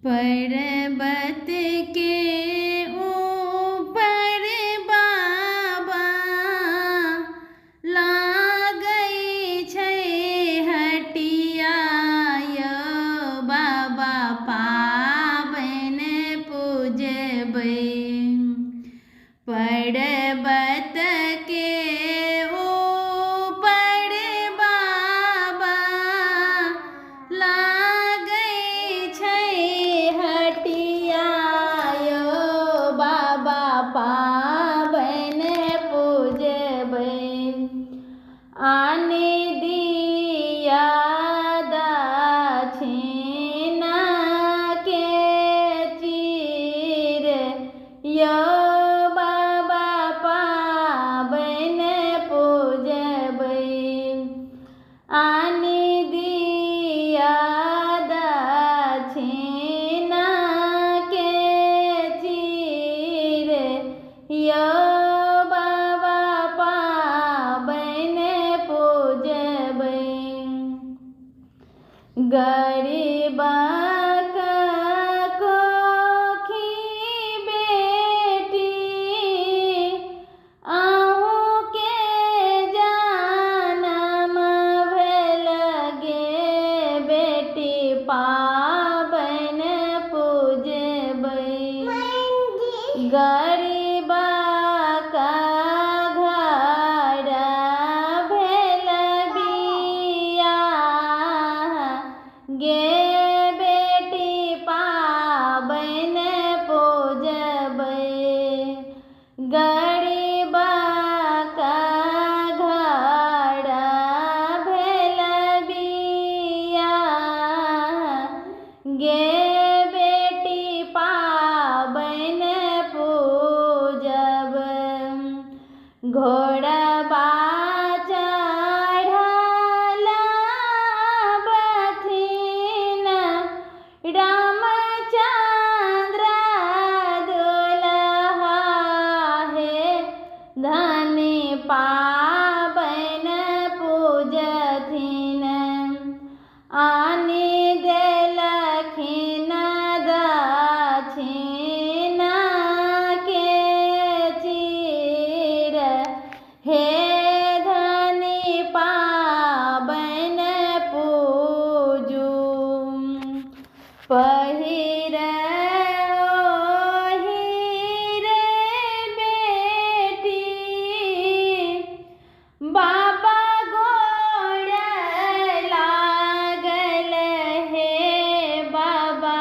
पर्वत के ऊपर बाबा लागै छै हटिया यौ बाबा पाबनि पूजबै। पर्वत के ऊपर बाबा लागै छै हटिया यौ बाबा पाबनि पूजबै। आन दिया दक्षिणा के चीर यौ बाबा पाबनि पूजबै। आन दिया दक्षिणा के चीर यौ बाबा पाबनि पूजबै। गरीबक कोखी बेटी अहूँ के जनम भेल गे बेटी पाबनि पूजबै। गरीबक घर भेल बियाह गे बेटी पाबनि पूजबै। गरीबक घर भेल बियाह गे बेटी पाबनि पूजब। घोड़बा चढ़ल बथिन रामचंद्र दुल्हा हे धनी पाबनि पूजथिन। आन देलखिन दक्षिणा के चीर हे धनी पाबनि पूजू। पहिर ओहि रे बेटी बाबा गोड़ लागल हे बाबा